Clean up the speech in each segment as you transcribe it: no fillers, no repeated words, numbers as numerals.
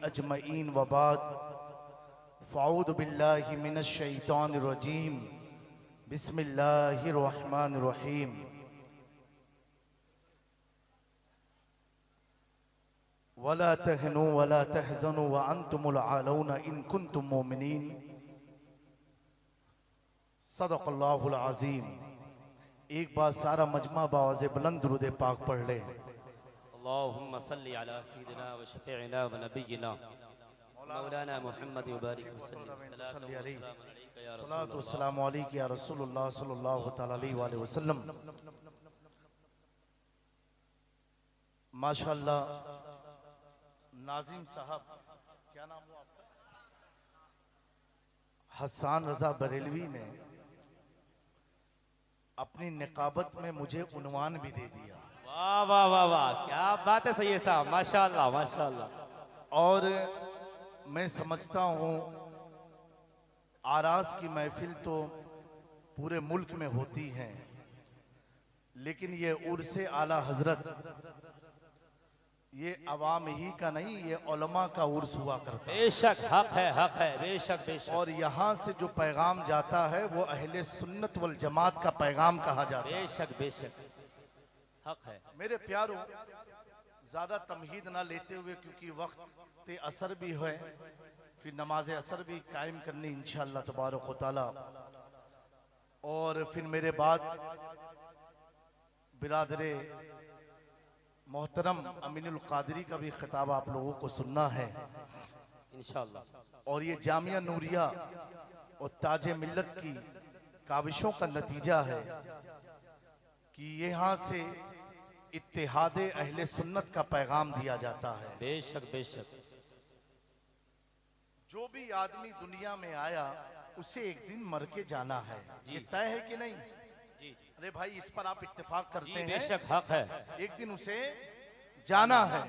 अजमईन व बाद फ़अऊज़ु बिल्लाहि मिनश शैतानिर रजीम बिस्मिल्लाहिर रहमानिर रहीम। वला तहनु वला तहज़नु व अंतुमुल आलौना इन कुंतुम मोमिनीन। सदक़ल्लाहुल अज़ीम। एक बार सारा मजमा बावाज़े बुलंद दुरूद पाक पढ़ ले। अल्लाहुम्मा सल्ली अला सय्यिदिना व शफ़ीइना व नबिय्यिना मौलाना मुहम्मद मुबारक सल्लल्लाहु अलैहि या रसूलुल्लाह सल्लल्लाहु अलैहि वसल्लम। माशाअल्लाह नाज़िम साहब, क्या नाम हुआ आपका? हसन रजा बरेलवी ने अपनी निकाबत में मुझे उन्वान भी दे दिया। वाह वाह वाह वाह, क्या बात है सैयद साहब, माशाअल्लाह माशाअल्लाह। और मैं समझता हूँ आरास की महफिल तो पूरे मुल्क में होती है, लेकिन ये उर्से आला हजरत ये अवाम ही का नहीं, ये उलमा का उर्स हुआ करता है। बेशक हक है, बेशक बेशक। और यहाँ से जो पैगाम जाता है वो अहले सुन्नत वल जमात का पैगाम कहा जाता है। बेशक बेशक हक है। मेरे प्यारों, ज्यादा तमहीद ना लेते हुए, क्योंकि वक्त असर भी है, फिर नमाज असर भी कायम करनी इंशाअल्लाह तबारक व तआला। और फिर मेरे बाद बिरादरे मोहतरम अमीनुल कादरी का भी खिताब आप लोगों को सुनना है इंशाअल्लाह। और ये जामिया नूरिया और ताजे मिल्लत की काविशों का नतीजा है कि यहाँ से इत्तेहादे अहले सुन्नत का पैगाम दिया जाता है। बेशक बेशक। जो भी आदमी दुनिया में आया उसे एक दिन मर के जाना है, ये तय है कि नहीं? अरे भाई, इस पर आप इत्तेफाक करते हैं? बेशक हक है। एक दिन उसे जाना है,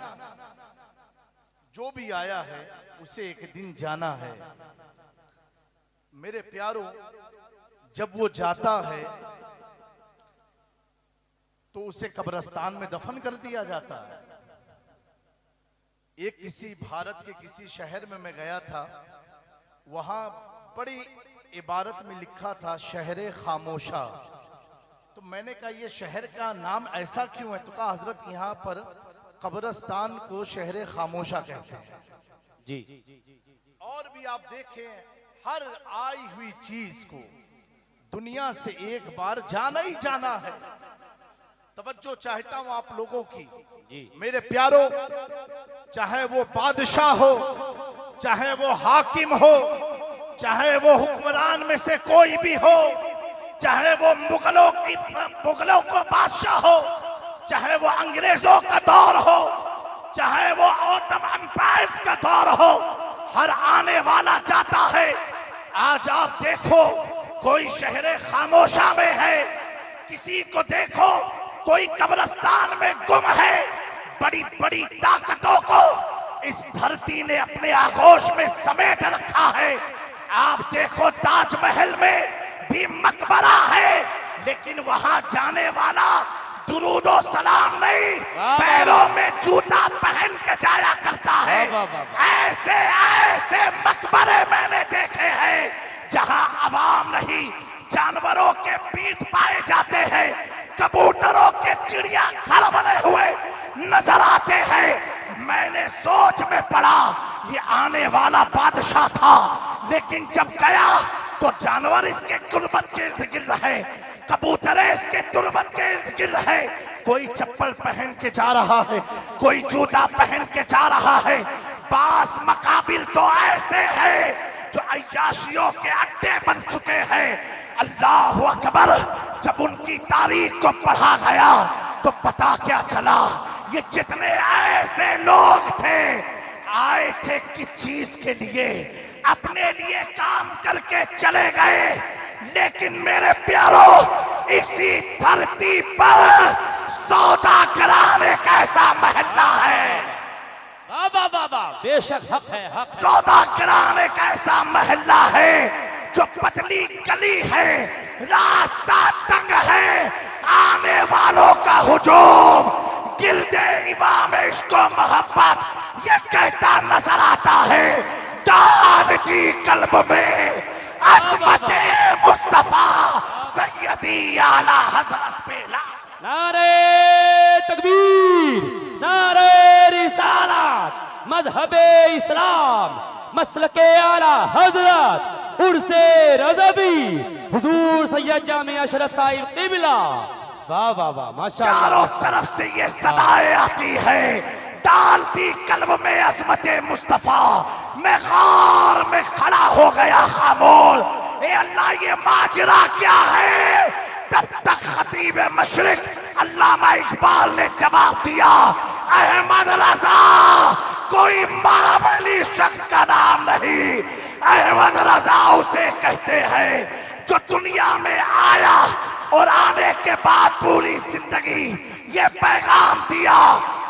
जो भी आया है उसे एक दिन जाना है। मेरे प्यारों, जब वो जाता है तो उसे कब्रिस्तान में दफन कर दिया जाता है। एक किसी भारत के किसी शहर में मैं गया था, वहां बड़ी इबारत में लिखा था शहर खामोशा। तो मैंने कहा ये शहर का नाम ऐसा क्यों है? तो कहा हजरत यहाँ पर कब्रिस्तान को शहर खामोशा कहते हैं। जी। और भी आप देखें, हर आई हुई चीज को दुनिया से एक बार जाना ही जाना है। तवज्जो चाहता हूं आप लोगों की। जी। मेरे प्यारों, चाहे वो बादशाह हो, चाहे वो हाकिम हो, चाहे वो हुक्मरान में से कोई भी हो, चाहे वो मुगलों को बादशाह हो, चाहे वो अंग्रेजों का दौर हो, चाहे वो ऑटोमन एम्पायर्स का दौर हो, हर आने वाला जाता है। आज आप देखो, कोई शहर खामोशा में है, किसी को देखो कोई कब्रिस्तान में गुम है। बड़ी बड़ी ताकतों को इस धरती ने अपने आगोश में समेट रखा है। आप देखो, ताजमहल में भी मकबरा है, लेकिन वहां जाने वाला दुरूदो सलाम नहीं, पैरों में जूता पहन के जाया करता है। ऐसे ऐसे मकबरे मैंने देखे हैं जहां अवाम नहीं, जानवरों के पीठ पाए जाते हैं, कबूतरों के चिड़िया घर बने हुए नजर आते हैं। मैंने सोच में पड़ा ये आने वाला बादशाह था, लेकिन जब गया तो जानवर इसके तुरबत के इर्द गिर्द है, कबूतर इसके तुरबत के इर्द गिर्द है। कोई चप्पल पहन के जा रहा है, कोई जूता पहन के जा रहा है। बास मकाबिर तो ऐसे हैं जो अय्याशियों के अड्डे बन चुके हैं। अल्लाह अकबर। जब उनकी तारीख को पढ़ा गया तो पता क्या चला, ये जितने ऐसे लोग थे, आए थे किस चीज के लिए? अपने लिए काम करके चले गए। लेकिन मेरे प्यारों, इसी धरती पर सौदा कराने का ऐसा महल्ला है। बाबा बाबा, बेशक हक है, हक। सौदा कराने का ऐसा महल्ला है जो पतली गली है, रास्ता तंग है, आने वालों का हुजूम, गिरदे इमाम इश्क मोहब्बत ये कहता नजर आता आता है डाल दी कल्ब में अजमत मुस्तफा सैयदी आला हजरत पेला। नारे तकबीर, नारे रिसालत, मजहबे इस्लाम, मसलके आला हजरत उर्से रज़वी हुजूर सैयद जामिया अशरफ साहिब क़िबला। वाह वाह वाह, माशाअल्लाह। चारों तरफ से ये सदाएं आती है डालती कल्ब में अजमत मुस्तफा। मैं गार में खड़ा हो गया खामोश। ए अल्लाह ये माजरा क्या है? तब तक खतीब मशरिक अल्लामा इकबाल ने जवाब दिया, अहमद रजा कोई मामूली शख्स का नाम नहीं। अहमद रजा उसे कहते हैं जो दुनिया में आया और आने के बाद पूरी जिंदगी ये पैगाम दिया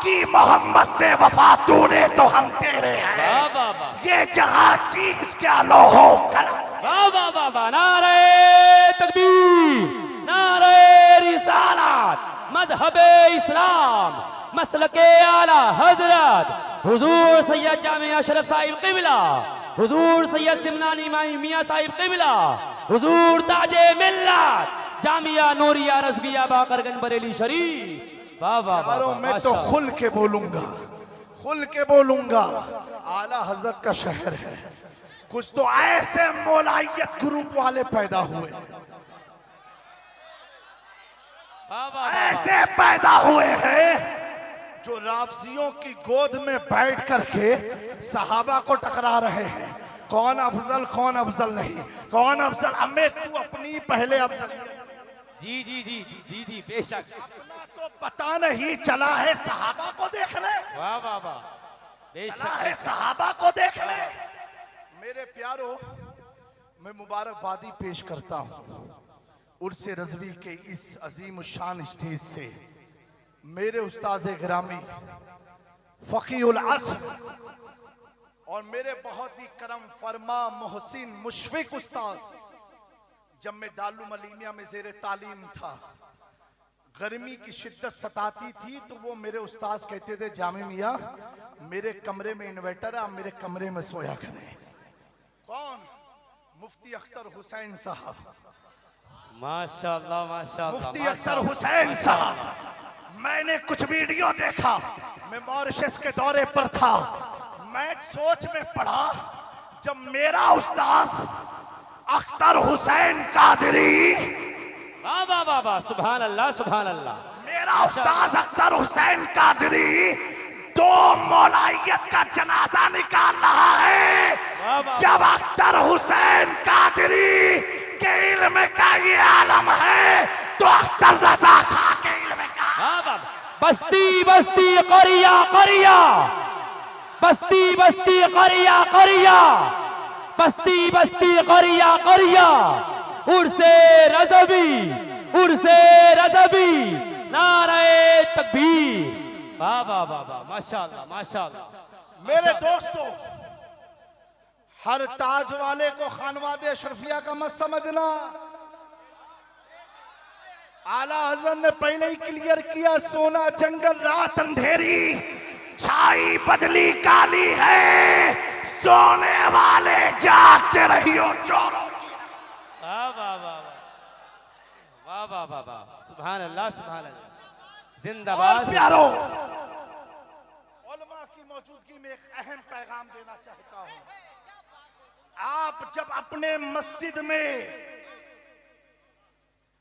कि मोहम्मद से वफा तूने तो हम तेरे हैं। वाह वाह वाह, ये जहां चीज क्या लोहो कलम। वाह वाह वाह वाह, नारे तकबीर, नारे रिसालत, मजहबे इस्लाम, मसलके आला हजरत हुजूर सैयद जामिया अशरफ साहिब क़िबला, हुजूर सैयद सिमनानी इमाम मियां साहिब क़िबला, हुजूर ताजे मिल्लत जामिया नूरिया रज़विया बाकरगंज बरेली शरीफ। वाह वाह वाह, यारों मैं तो माशाअल्लाह। खुल के बोलूंगा, खुल के बोलूंगा। आला हजरत का शहर है, कुछ तो ऐसे मौलाइयत ग्रुप वाले पैदा हुए, वाह वाह वाह, ऐसे पैदा हुए हैं जो राफजियों की गोद में बैठ करके सहाबा को टकरा रहे हैं। कौन अफजल कौन अफजल नहीं, कौन अफजल, हमें तू अपनी पहले अफजल जी जी जी जी जी जी बेशक। तो पता नहीं चला है सहाबा को देखने, वाह वाह वाह, चला बेशक है सहाबा को देखने। मेरे प्यारो, मैं मुबारकबादी पेश करता हूँ उर्से रज़वी के इस अजीम शान स्टेज से मेरे उस्ताज़ गिरामी फ़कीहुल अस्र और मेरे बहुत ही करम फरमा मोहसिन मुशफिक उस्ताज। जब मैं दारुल अलीमिया में ज़ेरे तालीम था, गर्मी की शिद्दत सताती थी तो वो मेरे उस्ताज कहते थे, जामी मियाँ मेरे कमरे में इन्वर्टर है, आप मेरे कमरे में सोया करें। कौन? मुफ्ती अख्तर हुसैन साहब, माशाअल्लाह माशाअल्लाह, मुफ्ती अख्तर हुसैन साहब। मैंने कुछ वीडियो देखा, मैं मॉरिशस के दौरे पर था, मैं सोच में पड़ा जब मेरा उस्ताद अख्तर हुसैन कादरी, वाह वाह वाह वाह, सुभान अल्लाह सुभान अल्लाह, मेरा उस्ताद अख्तर हुसैन कादरी दो मौलाइयत का जनाजा निकाल रहा है। वाह वाह, जब अख्तर हुसैन कादरी के इल्म का ये आलम है तो अख्तर रजा खा के इल्म का। वाह वाह, बस्ती बस्ती करिया करिया, बस्ती बस्ती करिया करिया, बस्ती बस्ती करिया करिया, उर्से रज़वी, उर्से रज़वी, नारे तकबीर। वाह वाह वाह वाह, माशाअल्लाह माशाअल्लाह। मेरे दोस्तों, हर ताज वाले को खानवादे अशरफिया का मत समझना। आला हज़रत ने पहले ही क्लियर किया, सोना जंगल रात अंधेरी, छाई बदली काली है, सोने वाले जागते रहियो चोरों। वाह वाह वाह वाह, वाह वाह वाह वाह, सुभान अल्लाह सुभान अल्लाह, और जिंदाबाद। प्यारो, उलमा की मौजूदगी में एक अहम पैगाम देना चाहता हूं। आप जब अपने मस्जिद में,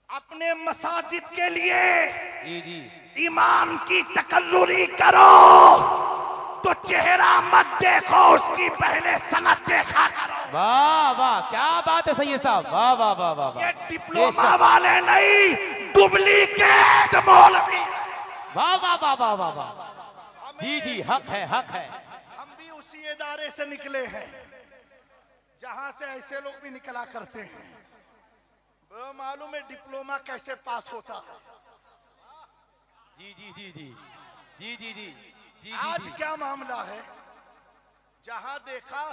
अपने मसाजिद के लिए जी जी, इमाम की तकर्रुरी करो तो चेहरा मत देखो, उसकी पहले सनद देखा करो। वाह वाह, क्या बात है सैयद साहब, वाह वाह वाह वाह वाह, ये डिप्लोमा वाले नहीं, डुप्लीकेट मौलवी। वाह वाह वाह वाह वाह वाह, जी जी, हक है हक है। हम भी उसी इदारे से निकले हैं जहां से ऐसे लोग भी निकला करते हैं। वो मालूम है डिप्लोमा कैसे पास होता है। जी जी जी जी जी जी जी जी, आज जी, क्या मामला है, जहां देखा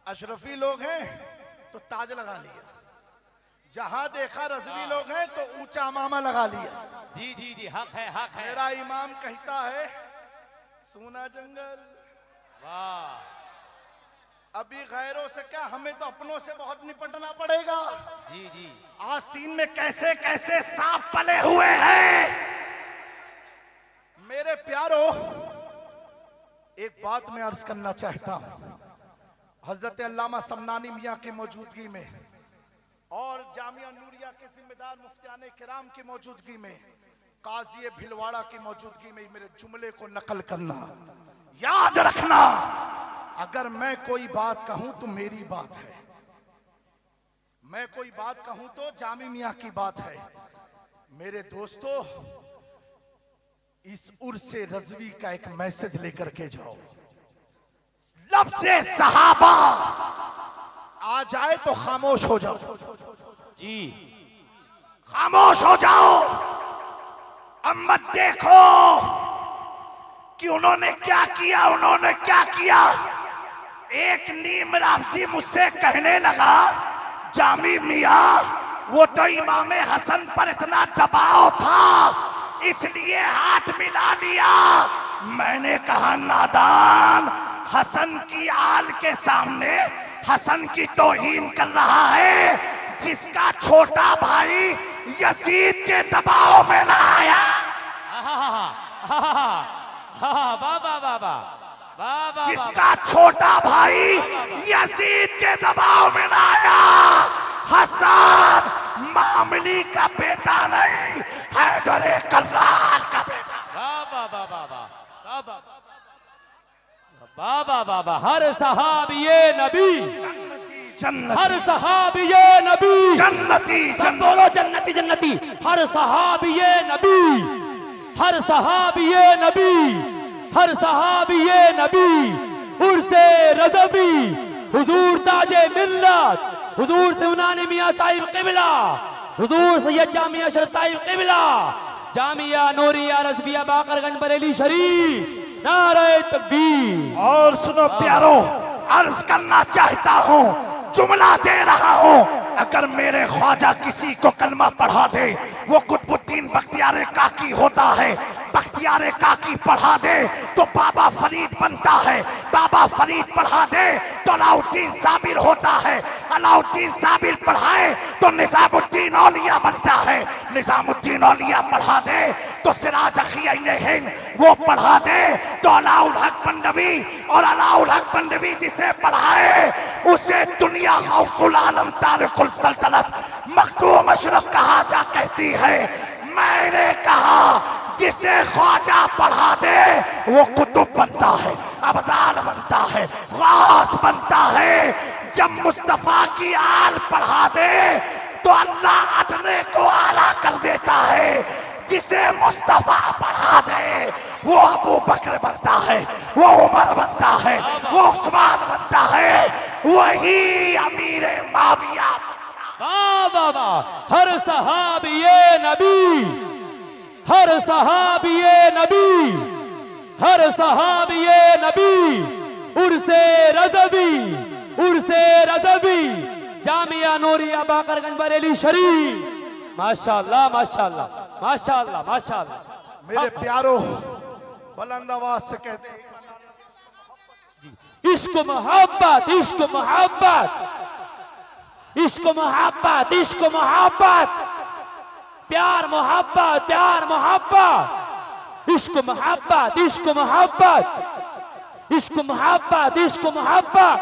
अशरफी लोग हैं तो ताज लगा लिया, जहां देखा रज़वी लोग हैं तो ऊंचा अमामा लगा लिया। जी जी जी, हक है हक है। मेरा इमाम कहता है, सोना जंगल वाह अभी गैरों से क्या, हमें तो अपनों से बहुत निपटना पड़ेगा। जी जी। आस्तीन में कैसे कैसे सांप पले हुए हैं। मेरे प्यारो, एक बात मैं अर्ज करना चाहता हूं। हजरत अल्लामा समनानी मियां की मौजूदगी में और जामिया नूरिया के जिम्मेदार मुफ्तियाने किराम की मौजूदगी में, काजी भिलवाड़ा की मौजूदगी में मेरे जुमले को नकल करना। याद रखना, अगर मैं कोई बात कहूं तो मेरी बात है, मैं कोई बात कहूं तो जामी मियां की बात है। मेरे दोस्तों, इस उर्से रज़वी का एक मैसेज लेकर के जाओ। लब से सहाबा आ जाए तो खामोश हो जाओ। जी, खामोश हो जाओ। अब मत देखो कि उन्होंने क्या किया, उन्होंने क्या किया। एक नीम राफसी मुझसे कहने लगा, जामी मियां वो तो इमाम हसन पर इतना दबाव था इसलिए हाथ मिला लिया। मैंने कहा, नादान, हसन की आल के सामने हसन की तौहीन कर रहा है, जिसका छोटा भाई यजीद के दबाव में ना आया। बाबा बाबा बाबा, जिसका छोटा भाई यजीद के दबाव में ना आया। हसन मामली का बेटा नहीं, हैदर कर्रार का बेटा। बाबा बाबा बाबा बाबा बाबा, हर सहाबिये नबी, हर सहाबिये नबी, जन्नती सब बोलो जन्नती जन्नती। हर सहाबिये नबी, हर सहाबिये नबी, हर सहाबिये नबी। उर्से रज़वी, हुजूर ताजे मिल्लत, हुजूर समनानी मियां साहिब क़िबला, हुजूर सैयद जामिया अशरफ साहिब क़िबला, जामिया नूरिया रज़विया बाकरगंज बरेली शरीफ। नारे तकबीर। और सुनो प्यारो, अर्ज करना चाहता हूँ, जुमला दे रहा हूँ। अगर मेरे ख्वाजा किसी को कलमा पढ़ा दे, वो कुतुबुद्दीन बख्तियार काकी होता है। बख्तियार काकी पढ़ा दे तो बाबा फरीद बनता है। बाबा फरीद पढ़ा दे तो अलाउद्दीन साबिर होता है। अलाउद्दीन साबिर पढ़ाए तो निजामुद्दीन औलिया बनता है। निजामुद्दीन औलिया पढ़ा दे तो सिराज अखियैन हिंद वो पढ़ा दे तो अलाउल हक बंदवी, और अलाउल हक बंदवी जिसे पढ़ाए उसे दुनिया गौसुल आलम तारिकुल सल्तनत मखदूम अशरफ कहा जा कहती है। मैंने कहा, जिसे ख्वाजा पढ़ा दे वो कुतुब बनता है, अबदाल बनता है, गास बनता है। जब मुस्तफा की आल पढ़ा दे तो अल्लाह अदने को आला कर देता है। जिसे मुस्तफा पढ़ा दे वो अबू बकर बनता है, वो उमर बनता है, वो उस्मान बनता है, वही अमीर माविया। बाबा, हर सहाबिये नबी, हर सहाबिये नबी, हर सहाबिये नबी। उर्से रज़वी, उर्से रज़वी, जामिया नूरिया बाकरगंज बरेली शरीफ। माशाअल्लाह माशाअल्लाह माशाअल्लाह माशाअल्लाह। मेरे प्यारो, बुलंद आवाज से कहते हैं, इश्क मोहब्बत, इश्क मोहब्बत, इश्क मोहब्बत, इश्क मोहब्बत, प्यार मोहब्बत, प्यार मोहब्बत, इश्क मोहब्बत, इश्क मोहब्बत, इश्क मोहब्बत, इश्क मोहब्बत।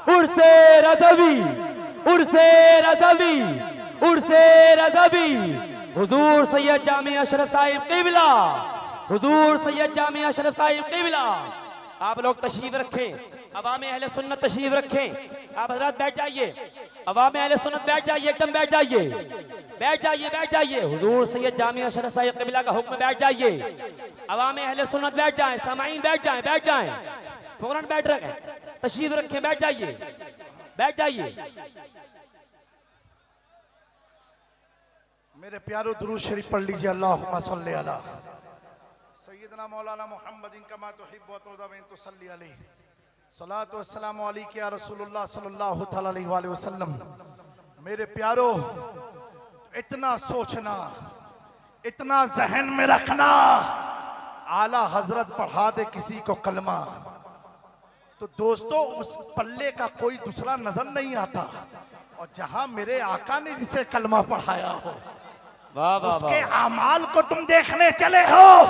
उर्से रज़वी, उर्से रज़वी, उर्से रज़वी। हुजूर सैयद जामिया अशरफ साहिब क़िबला, हुजूर सैयद जामिया अशरफ साहिब क़िबला। आप लोग तशरीफ रखें, अवामे अहले सुन्नत तशरीफ रखें। आप हजरत बैठ जाइए, अवामे अहले सुन्नत बैठ जाइए, एकदम बैठ जाइए, बैठ जाइए, बैठ जाइए। हुजूर सैयद जामिया अशरफ साहिब क़िबला का हुक्म, बैठ जाइए। अवामे अहले सुन्नत बैठ जाएं, सामाईन बैठ जाएं, बैठ जाएं, फौरन बैठ रखें, तशरीफ रखें, बैठ जाइए, बैठ जाइए। मेरे प्यारो, दुरूद शरीफ पढ़ लीजिए। अल्लाहुम्मा सल्ली अला सय्यदना मौलाना मुहम्मदिन कमा तुहिब्बु व तुरदा व तुसल्ली अलैहि। सलातु वस्सलामु अलैका या रसूलुल्लाह सल्लल्लाहु तआला अलैहि वसल्लम। मेरे प्यारो, इतना सोचना, इतना जहन में रखना, आला हजरत पढ़ा दे किसी को कलमा तो दोस्तों उस पल्ले का कोई दूसरा नजर नहीं आता, और जहां मेरे आका ने जिसे कलमा पढ़ाया हो वाह वाह उसके वाह। अमाल को तुम देखने चले हो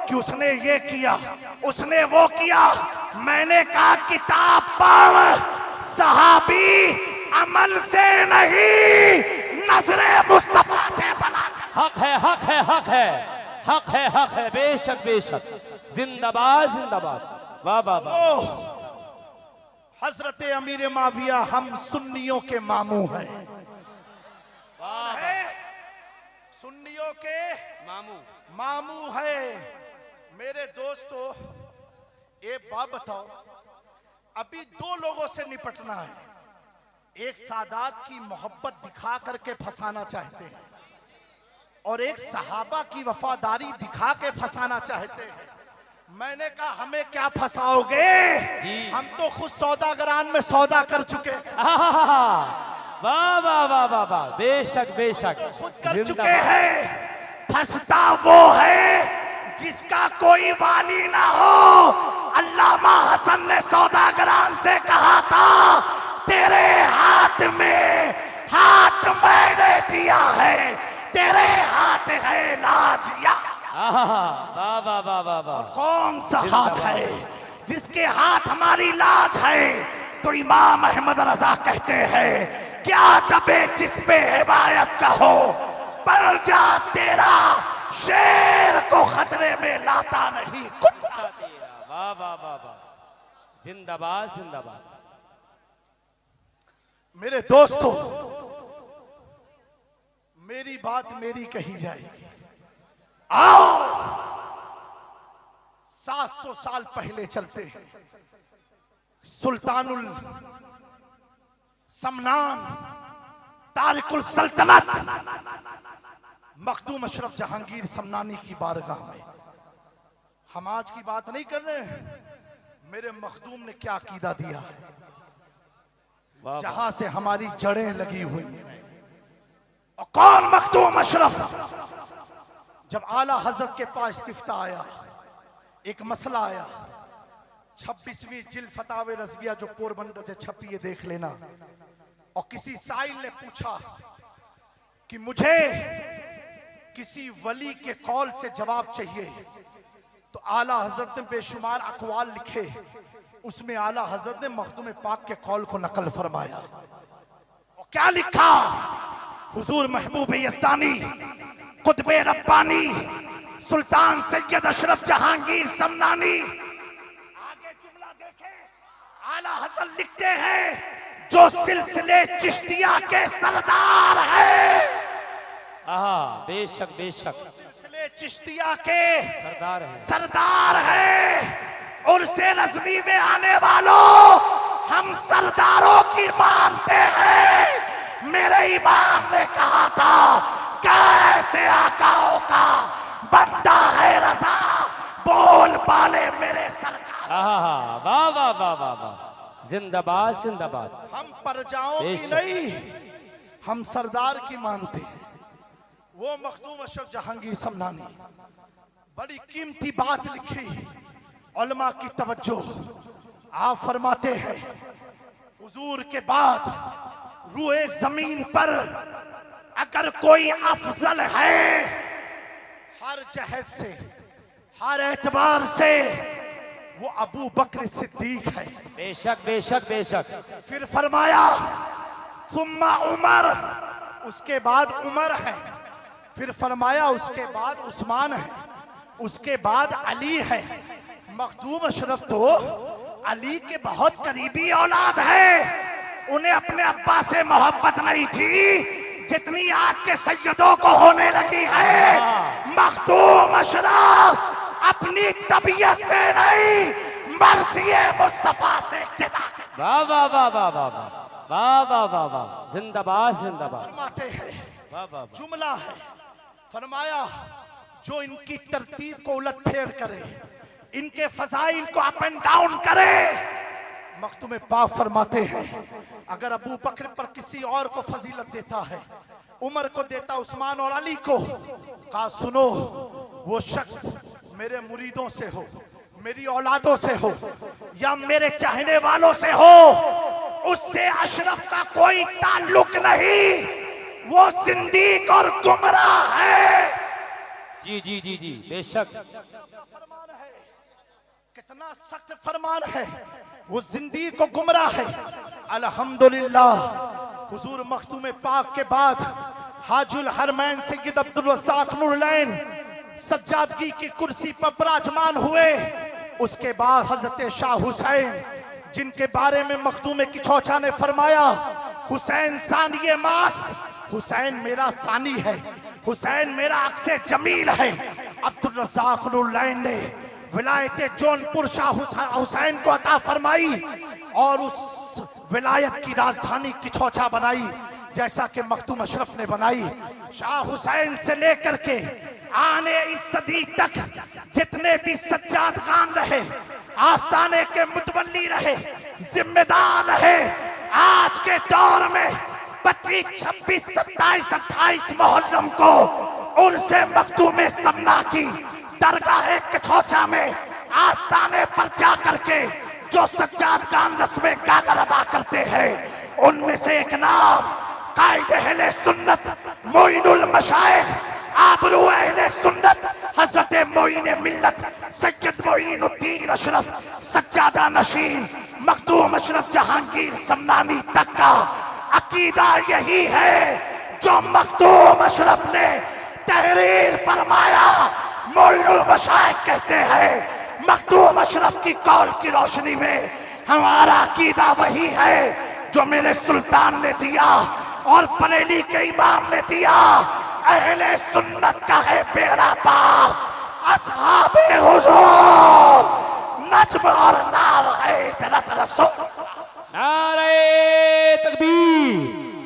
कि उसने ये किया, उसने वो किया। मैंने कहा किताब पढ़, सहाबी अमल से नहीं नजरे मुस्तफा से बना। हक है हक है हक है हक है हक है, बेशक बेशक, जिंदाबाद जिंदाबाद। वाह वाह वाह। हजरत अमीर माविया हम सुन्नियों के मामू हैं, वाह है? सुन्नियों के मामू। मामू है। मेरे दोस्तों एक बात बताओ, अभी दो लोगों से निपटना है। एक सादात की मोहब्बत दिखा करके फंसाना चाहते हैं, और एक सहाबा की वफादारी दिखा के फंसाना चाहते हैं। मैंने कहा हमें क्या फंसाओगे, हम तो खुद सौदागरान में सौदा कर चुके, वाह वाह वाह वाह वाह, बेशक बेशक, खुद कर चुके जिंदाबाद। हैं। फंसता वो है जिसका कोई वाली ना हो। अल्लामा हसन ने सौदागरान से कहा था, तेरे हाथ में हाथ मैंने दिया है, तेरे हाथ है लाजिया। वाह वाह वाह वाह वाह। कौन सा हाथ है जिसके हाथ हमारी लाज है? तो इमाम अहमद रजा कहते हैं, क्या दबे जिस पे हिमायत का हो, पर जा तेरा शेर को खतरे में लाता नहीं कुत्ता तेरा। वाह वाह वाह वाह, जिंदाबाद जिंदाबाद। मेरे दोस्तों मेरी बात मेरी कही जाएगी। आओ 700 साल पहले चलते हैं। सुल्तानुल समनान तारिकुल सल्तनत मखदूम अशरफ जहांगीर समनानी की बारगाह में। हम आज की बात नहीं कर रहे हैं, मेरे मखदूम ने क्या अकीदा दिया है, वाह वाह। जहां से हमारी जड़ें लगी हुई हैं। और कौन मखदूम अशरफ? जब आला हजरत के पास इस्तिफ्ता आया, एक मसला आया, 26वीं जिल्द फतावे रज़विया जो पोरबंदर से छपी है, देख लेना। और किसी साइल ने पूछा कि मुझे किसी वली के कौल से जवाब चाहिए, तो आला हजरत ने बेशुमार अकवाल लिखे, उसमें आला हजरत ने मखदूम पाक के कौल को नकल फरमाया। और क्या लिखा? हुजूर महबूब यज़दानी कुतबे रब्बानी सुल्तान सैयद अशरफ जहांगीर समनानी। आगे जुमला देखें, आला हजरत लिखते हैं, जो सिलसिले चिश्तिया के सरदार है। बेशक बेशक, सिलसिले चिश्तिया के सरदार है, सरदार है। और से रज़वी में आने वालों, हम सरदारों की मानते हैं। मेरे इमाम ने कहा था, कैसे आकाओं का बंदा है रज़ा, बोल पाले मेरे सरकार। वाह वाह वाह वाह वाह, जिंदाबाद जिंदाबाद। हम प्रजाओं की नहीं, हम सरदार की मानते हैं। वो मखदूम अशरफ जहांगीर समनानी बड़ी कीमती बात लिखी, उलमा की तवज्जो। आप फरमाते हैं, हुजूर के बाद रूए जमीन पर अगर कोई अफजल है, हर जहद से, हर एतबार से, वो अबू बकर सिद्दीक है। बेशक बेशक बेशक। फिर फरमाया सुम्मा उमर, उसके बाद उमर है। फिर फरमाया उसके बाद उस्मान है, उसके बाद अली है। मखदूम अशरफ तो अली के बहुत करीबी औलाद है। उन्हें अपने अब्बा से मोहब्बत नहीं थी जितनी आज के सैयदों को होने लगी है। मखदूम अशरफ अपनी तबीयत से नहीं, मर्ज़ी मुस्तफा से इक्तिदा। वाह वाह वाह वाह वाह वाह वाह वाह वाह, जिंदाबाद जिंदाबाद। फरमाते हैं, वाह वाह, जुमला है, फरमाया जो इनकी तरतीब को उलट फेर करे, इनके फजाइल को अप एंड डाउन करे। मखदूम पाक फरमाते हैं, अगर अबू बकर पर किसी और को फजीलत देता है, उमर को देता, उस्मान और अली को, कहा सुनो, वो शख्स मेरे मुरीदों से हो, मेरी औलादों से हो, या मेरे चाहने वालों से हो, उससे अशरफ का कोई ताल्लुक नहीं। वो जिंदीक और गुमराह है। जी जी जी जी बेशक। फरमान है, कितना सख्त फरमान है। वो जिंदीक को गुमराह है। अल्हम्दुलिल्लाह, हुजूर मखदूम पाक के बाद हाजुल हरमैन सैयद अब्दुल रज़्ज़ाक़ नूरुलैन सज्जादगी की कुर्सी पर विराजमान हुए। उसके बाद हजरत शाह हुसैन, जिनके बारे में मखदूम किचौचा ने फरमाया, हुसैन सानिए मास्त, हुसैन मेरा सानी है, हुसैन मेरा अक्से जमील है। अब्दुल रज़्ज़ाक़ नूरुलैन ने विलायत जौनपुर शाह हुसैन को अता फरमाई और उस विलायत की राजधानी किचौचा बनाई, जैसा कि मखदूम अशरफ ने बनाई। शाह हुसैन से लेकर के आने इस सदी तक जितने भी सज्जाद खान रहे, आस्ताने के मुतवल्ली रहे, जिम्मेदार रहे, आज के दौर में 25, 26, 27, 28 मुहर्रम को उनसे मखदूम समना की दरगाह किचौचा में आस्ताने पर जा करके जो सज्जाद खान रस्में गागर अदा करते हैं, उनमें से एक नाम कायदे अहले सुन्नत मोइनुल मशाइख आबरू अहले सुन्नत हजरत मोइन मिल्लत सैयद मोइनुद्दीन अशरफ सज्जादा नशीन मखदूम अशरफ जहांगीर समनानी तक का अकीदा यही है जो मखदूम अशरफ ने तहरीर फरमाया। मोइनुल मशाइख कहते हैं, मखदूम अशरफ की कौल की रोशनी में हमारा अकीदा वही है जो मेरे सुल्तान ने दिया और बरेली के इमाम ने दिया। अहले सुन्नत का है बेड़ा पार, असहाबे हुजूर नज्म और नाव है इतरत रसूल। नारे तकबीर,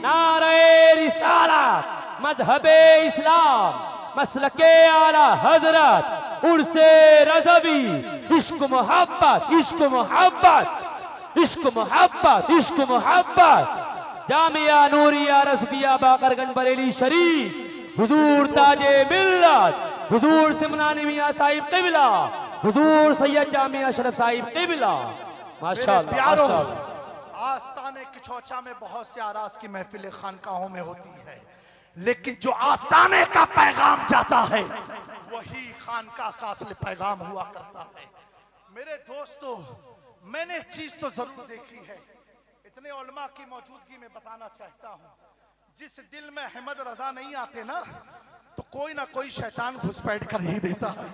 नारे रिसालत, मजहबे इस्लाम, मसलके आला हजरत, उर्से रज़वी, इश्क मोहब्बत, इश्क मोहब्बत, इश्क मोहब्बत, इश्क मोहब्बत। जामिया नूरिया रज़विया बाकरगंज बरेली शरीफ, हुजूर ताजे मिल्लत, हुजूर सिमनानी मियां साहिब क़िबला, हुजूर सैयद जामिया अशरफ साहिब क़िबला। माशाअल्लाह माशाअल्लाह। आस्ताने किचौचा में बहुत से आरास की महफिलें खानकाहों में होती है, लेकिन जो आस्ताने का पैगाम जाता है वही खानका का असली पैगाम हुआ करता है। मेरे दोस्तों, मैंने एक चीज तो जरूर देखी है, इतने उलमा की मौजूदगी में बताना चाहता हूँ। जिस दिल में अहमद रजा नहीं आते ना, तो कोई ना कोई शैतान घुसपैठ कर ही देता है।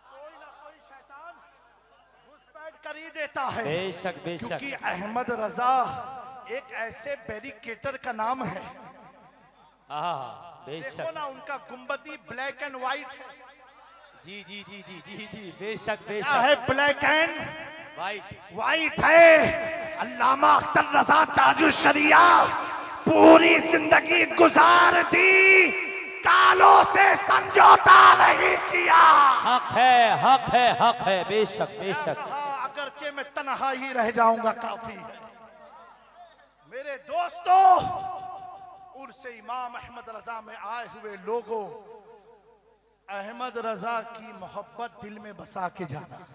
कोई ना कोई शैतान घुसपैठ कर ही देता है। बेशक बेशक। क्योंकि अहमद रजा एक ऐसे बैरिकेटर का नाम है। बेशक। देखो ना, उनका गुंबदी ब्लैक एंड व्हाइट है। जी जी जी जी जी जी बेशक क्या बेशक। है? ब्लैक एंड वाइट व्हाइट है। अल्लामा अख्तर रजा ताजुल शरिया पूरी जिंदगी गुजार दी, कालों से समझौता नहीं किया। हक है हक है हक है। बेशक बेशक। अगरचे मैं तन्हा ही रह जाऊंगा काफी है। मेरे दोस्तों, उर्से इमाम अहमद रजा में आए हुए लोगों, अहमद रजा की मोहब्बत दिल में बसा के जाना,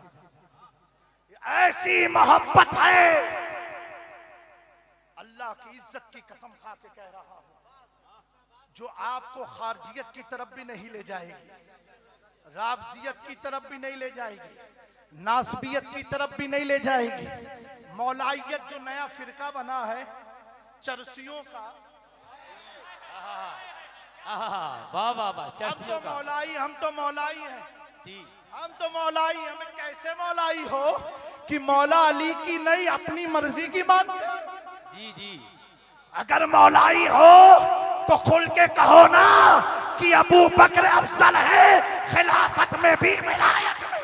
ऐसी मोहब्बत है, अल्लाह की इज्जत की कसम खा के कह रहा हूं, जो आपको खारजियत की तरफ भी नहीं ले जाएगी, राबजियत की तरफ भी नहीं ले जाएगी, नासबियत की तरफ भी नहीं ले जाएगी। मौलाइयत जो नया फिरका बना है चरसियों का, वाह वाह वाह। चर्चियों का मौलाई, हम तो मौलाई हैं जी। हम तो मौलाई। हमें कैसे मौलाई हो कि मौला अली की नहीं अपनी मर्जी की बात। जी जी। अगर मौलाई हो तो खुल के कहो ना कि अबू बकर अफजल है, खिलाफत में भी विलायत में।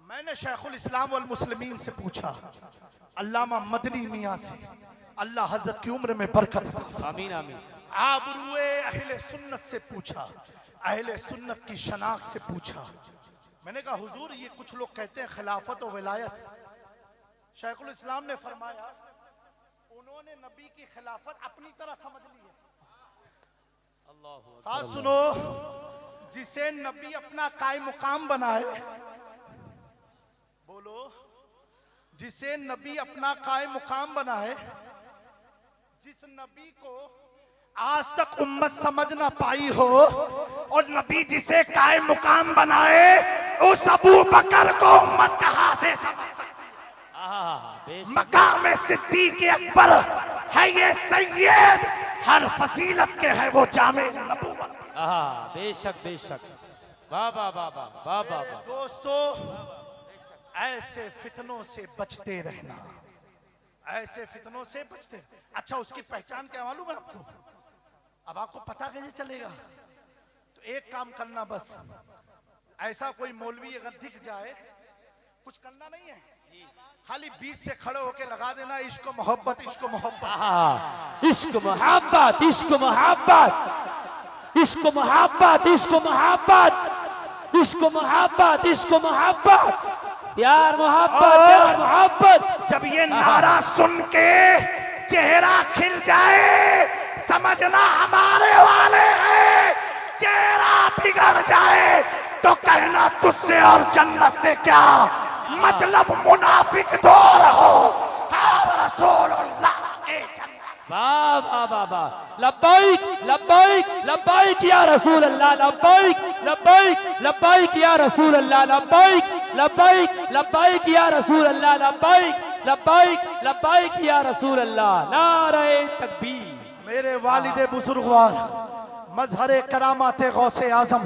मैंने शेखुल इस्लाम वल मुस्लिमीन से पूछा, अल्लामा मदनी मियां से, अल्लाह हजरत की उम्र में बरकत अता फरमाए। आमीन आमीन। आबरूए अहले सुन्नत से पूछा, अहले सुन्नत की शनाख्त से पूछा। मैंने कहा हुजूर, ये कुछ लोग कहते हैं खिलाफत और विलायत। शेखुल इस्लाम ने फरमाया, उन्होंने नबी की खिलाफत अपनी तरह समझ ली है। अल्लाह कहा सुनो, जिसे नबी अपना कायम मुकाम बनाए, बोलो, जिसे नबी अपना कायम मुकाम बनाए, जिस नबी को आज तक उम्मत समझ ना पाई हो, और नबी जिसे कायम मुकाम बनाए, उस अबू बकर को उम्मत कहां से समझ सकती है? मकाम सिद्दीक अकबर है ये सैयद, हर फजीलत के है वो जामे नबूवत। बेशक बेशक, वाह वाह वाह वाह वाह वाह वाह। दोस्तों, ऐसे फितनों से बचते रहना, ऐसे फितनों से बचते। अच्छा, उसकी पहचान क्या मालूम है आपको? अब आपको पता कैसे चलेगा? तो एक काम करना, बस ऐसा कोई मौलवी अगर दिख जाए, कुछ करना नहीं है, खाली बीच से खड़े होके लगा देना, इश्क मोहब्बत, इश्क मोहब्बत, इश्क मोहब्बत, इश्क मोहब्बत, इश्क मोहब्बत, इश्क मोहब्बत, इश्क मोहब्बत, इश्क मोहब्बत, प्यार मोहब्बत, प्यार मोहब्बत। जब ये नारा सुन के चेहरा खिल जाए, समझना हमारे वाले हैं। चेहरा बिगड़ जाए तो कहना तुझसे और जन्नत से क्या मतलब, मुनाफिक दूर हो, आप रसूलुल्लाह के जन्नत। वाह वाह वाह वाह, लब्बाइक लब्बाइक लब्बाइक या रसूल अल्लाह, लब्बाइक लब्बाइक लब्बाइक या रसूल अल्लाह, लब्बाइक लब्बाइक लब्बाइक या रसूल अल्लाह, लब्बाइक लब्बाइक लब्बाइक या रसूल अल्लाह। नारे तकबीर। मेरे वालिदे बुजुर्गवार, मजहर करामाते गौसे आजम,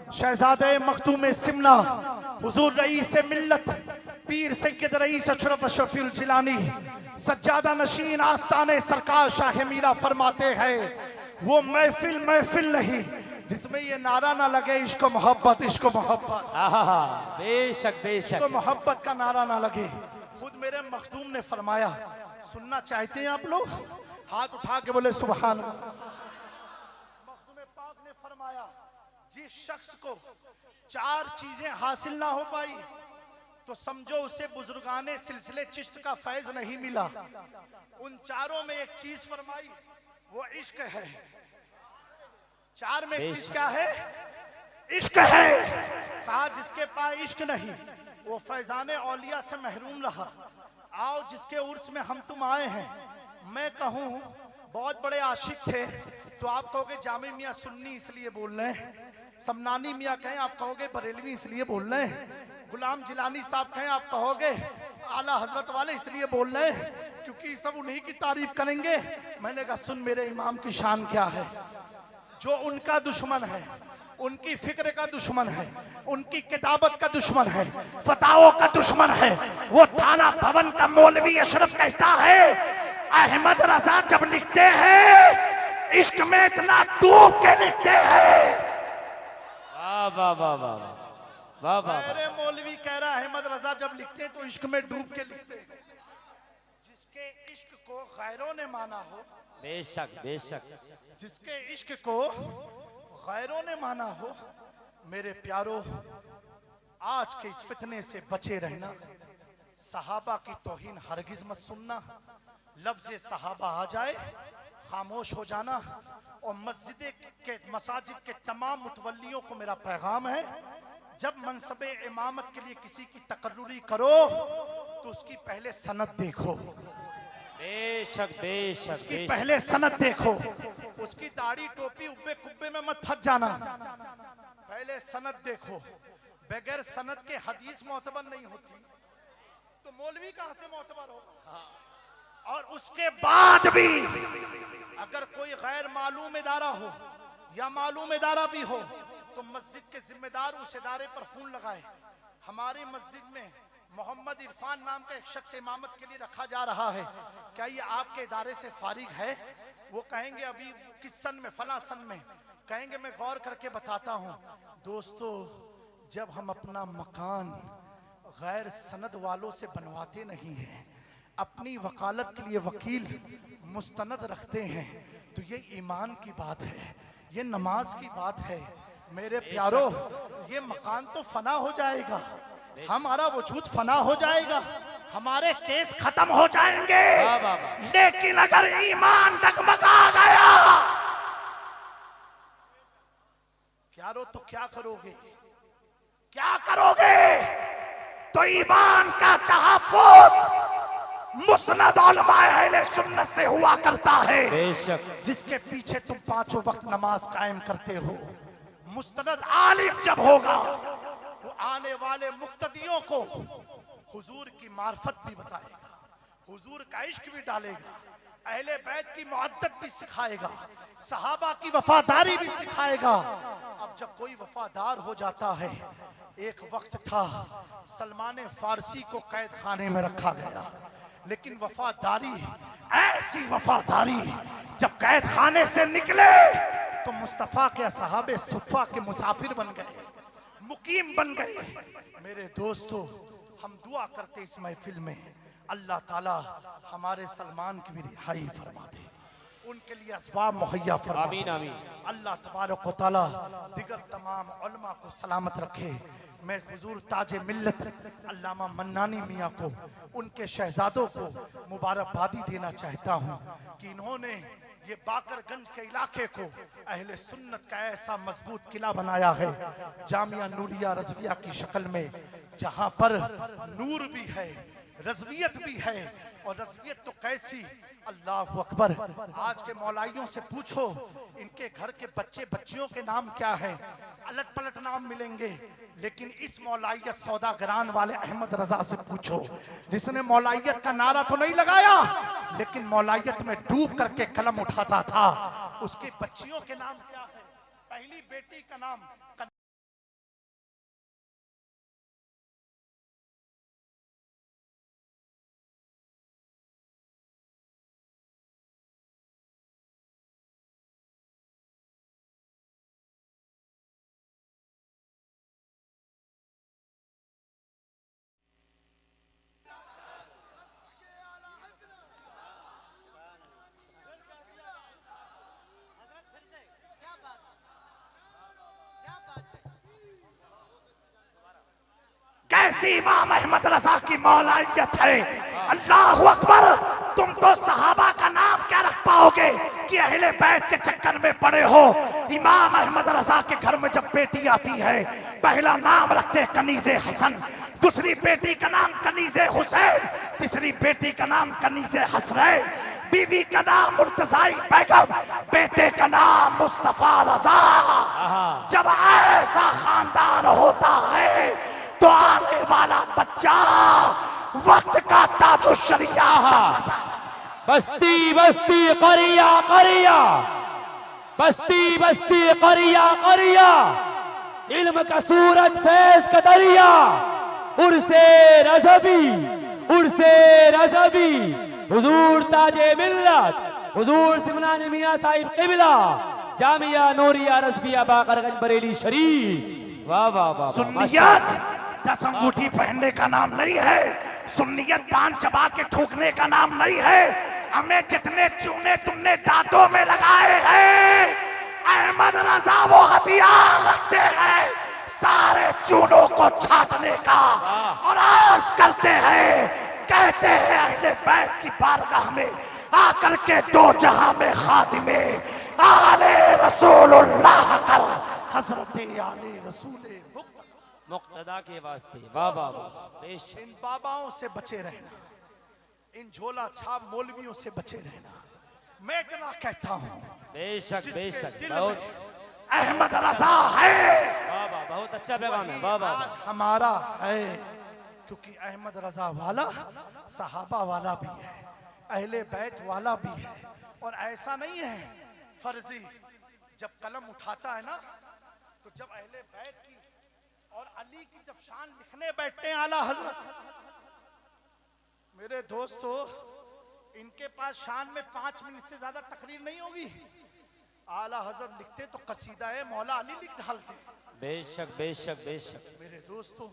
शहजादे मखदूम सिमना, हुजूर रईस मिल्लत, पीर सैयद रईस अशरफ शफीउल जिलानी, सज्जादा नशीन आस्ताने सरकार शाह मीरा फरमाते हैं, वो महफिल महफिल नहीं जिसमें ये नारा ना लगे, इश्क मोहब्बत, इश्क मोहब्बत। बेशक बेशक, इश्क मोहब्बत का नारा ना लगे। खुद मेरे मखदूम ने फरमाया, सुनना चाहते हैं आप लोग? हाथ उठा के बोले सुभान अल्लाह। मखदूम पाक ने फरमाया, जिस शख्स को चार चीजें हासिल ना हो पाई तो समझो उसे बुजुर्गाने सिलसिले चिश्त का फैज नहीं मिला। उन चारों में एक चीज फरमाई, वो इश्क है। चार में एक चीज क्या है? इश्क है। कहा जिसके पास इश्क नहीं वो फैजाने औलिया से महरूम रहा। आओ जिसके उर्स में हम तुम आए हैं, मैं कहूँ बहुत बड़े आशिक थे तो आप कहोगे जामे मियाँ सुन्नी इसलिए बोल रहे हैं, समनानी मियाँ कहें आप कहोगे बरेलवी इसलिए बोल रहे हैं, गुलाम जिलानी साहब कहें आप कहोगे आला हजरत वाले इसलिए बोल रहे हैं क्योंकि सब उन्हीं की तारीफ करेंगे। मैंने कहा सुन मेरे इमाम की शान क्या है। जो उनका दुश्मन है, उनकी फिक्र का दुश्मन है, उनकी किताबत का दुश्मन है, फताओं का दुश्मन है, वो थाना भवन का मौलवी अशरफ कहता है अहमद रजा जब लिखते हैं इश्क में इतना डूब के लिखते हैं। वाह वाह वाह वाह वाह वाह। मेरे मौलवी कह रहा है अहमद रजा जब लिखते हैं तो इश्क में डूब के लिखते हैं। जिसके इश्क को गैरों ने माना हो, बेशक बेशक, जिसके इश्क को गैरों ने माना हो, मेरे प्यारो आज के इस फितने से बचे रहना। सहाबा की तौहीन हरगिज मत सुनना। लफ्ज़ सहाबा आ जाए खामोश हो जाना। और मसाजिद के तमाम मुतवल्लियों को मेरा पैगाम है, जब मनसब इमामत के लिए किसी की तकर्रुरी करो तो उसकी पहले सनद देखो। बेशक बेशक, उसकी पहले सनद देखो। उसकी दाढ़ी टोपी उब्बे कुब्बे में मत फंस जाना, पहले सनद देखो। बगैर सनद के हदीस मोतबर नहीं होती तो मौलवी कहां से मोतबर होगा। और उसके बाद भी अगर कोई गैर मालूम इदारा हो या मालूम इदारा भी हो तो मस्जिद के जिम्मेदार उस इदारे पर फोन लगाए। हमारी मस्जिद में मोहम्मद इरफान नाम का एक शख्स इमामत के लिए रखा जा रहा है, क्या ये आपके इदारे से फारिग है? वो कहेंगे अभी किस सन में, फला सन में, कहेंगे मैं गौर करके बताता हूँ। दोस्तों, जब हम अपना मकान गैर सनद वालों से बनवाते नहीं हैं, अपनी वकालत के लिए वकील मुस्तनद रखते हैं, तो ये ईमान की बात है, ये नमाज की बात है। मेरे प्यारो, ये मकान तो फना हो जाएगा, हमारा वजूद फना हो जाएगा, हमारे केस खत्म हो जाएंगे, लेकिन अगर ईमान डगमगा गया, क्या यारो तो क्या करोगे, क्या करोगे? तो ईमान का तहफ़्फ़ुज़ मुस्नद उलमाए अहले सुन्नत से हुआ करता है, बेशक जिसके पीछे तुम पांचों वक्त नमाज कायम करते हो। मुस्तनद आलिम जब होगा, वो आने वाले मुक्तदियों को हुजूर की मार्फत भी बताएगा, हुजूर का इश्क भी डालेगा, अहले बैत की मुअद्दत भी सिखाएगा, सहाबा की वफादारी भी सिखाएगा। अब जब कोई वफादार हो जाता है, एक वक्त था सलमान फारसी को कैद खाने में रखा गया, लेकिन वफादारी, ऐसी वफादारी, जब कैद खाने से निकले तो मुस्तफा के असहाबे सुफ़ा के मुसाफिर बन गए, मुकीम बन गए। मेरे दोस्तों, हम दुआ करते इस महफिल में अल्लाह ताला हमारे सलमान की भी रिहाई फरमा दे, उनके लिए असबाब मुहैया फरमा दे। आमीन आमीन। अल्लाह तबारक व तआला दिगर तमाम उलमा को सलामत रखे। मैं हुजूर ताजे मिल्लत अल्लामा मन्नानी मियाँ को, उनके शहजादों को मुबारकबादी देना चाहता हूँ कि इन्होंने ये बाकरगंज के इलाके को अहले सुन्नत का ऐसा मजबूत किला बनाया है, जामिया नूरिया रज़विया की शक्ल में, जहाँ पर नूर भी है, रज़वियत भी है। और रज़वियत तो कैसी, अल्लाह अकबर। आज के मौलाइयों से पूछो इनके घर के बच्चे बच्चियों के नाम क्या हैं, अलट पलट नाम मिलेंगे। लेकिन इस मौलाइयत सौदागरान वाले अहमद रजा से पूछो, जिसने मौलाइयत का नारा तो नहीं लगाया, लेकिन मौलाइयत में डूब करके कलम उठाता था, उसकी बच्चियों के नाम क्या है? पहली बेटी का नाम कैसी इमाम अहमद रजा की मौलाइयत है। अल्लाह अकबर। तुम तो सहाबा का नाम क्या रख पाओगे कि अहले बैत के चक्कर में पड़े हो। इमाम अहमद रजा के घर में जब बेटी आती है, पहला नाम रखते कनीज़े हसन, दूसरी बेटी का नाम कनीज़े हुसैन, तीसरी बेटी का नाम कनीज़े हसनैन, बीवी का नाम मुर्तज़ाई बेगम, बेटे का नाम मुस्तफा रजा। जब ऐसा खानदान होता है तो आने वाला बच्चा वक्त का ताजो शरिया। बस्ती बस्ती करिया करिया, बस्ती बस्ती करिया करिया, इल्म का सूरज फैज का दरिया, उर्से रज़वी, उर्से रज़वी, हुजूर ताजे मिल्लत, हुजूर सिमनानी मियाँ साहिब क़िबला, जामिया नूरिया रज़विया बाकरगंज बरेली शरीफ। वाह वाह वाह। सुन्नियत 10 अंगूठी पहनने का नाम नहीं है, सुन्नियत पान चबा के थूकने का नाम नहीं है। हमें जितने चूने तुमने दांतों में लगाए हैं, अहमद रजा वो हथियार रखते हैं सारे चूनों को छाटने का, और आज करते हैं, कहते हैं अहले बैत की बारगाह में आकर के दो जहां में खातिमे आले रसूलुल्लाह कर, हजरत आले रसूल मुक्तदा के वास्ते। वाह वाह वाह। इन बाबाओं से बचे रहना, इन झोला छाप मौलवियों से बचे रहना। मैं इतना कहता हूँ, बेशक बेशक। दिल बहुत में अहमद रजा है। वाह वाह, बहुत अच्छा पैगाम है। वाह वाह। आज हमारा है, क्योंकि अहमद रजा वाला सहाबा वाला भी है, अहले बैत वाला भी है। और ऐसा नहीं है फर्जी, जब कलम उठाता है ना, तो जब अहले बैत की और अली की जब शान लिखने बैठते हैं आला हजरत, मेरे दोस्तों, इनके पास शान में 5 मिनट से ज्यादा तकरीर नहीं होगी। आला हजरत लिखते तो कसीदा है मौला अली लिख डालते। बेशक बेशक बेशक। मेरे दोस्तों,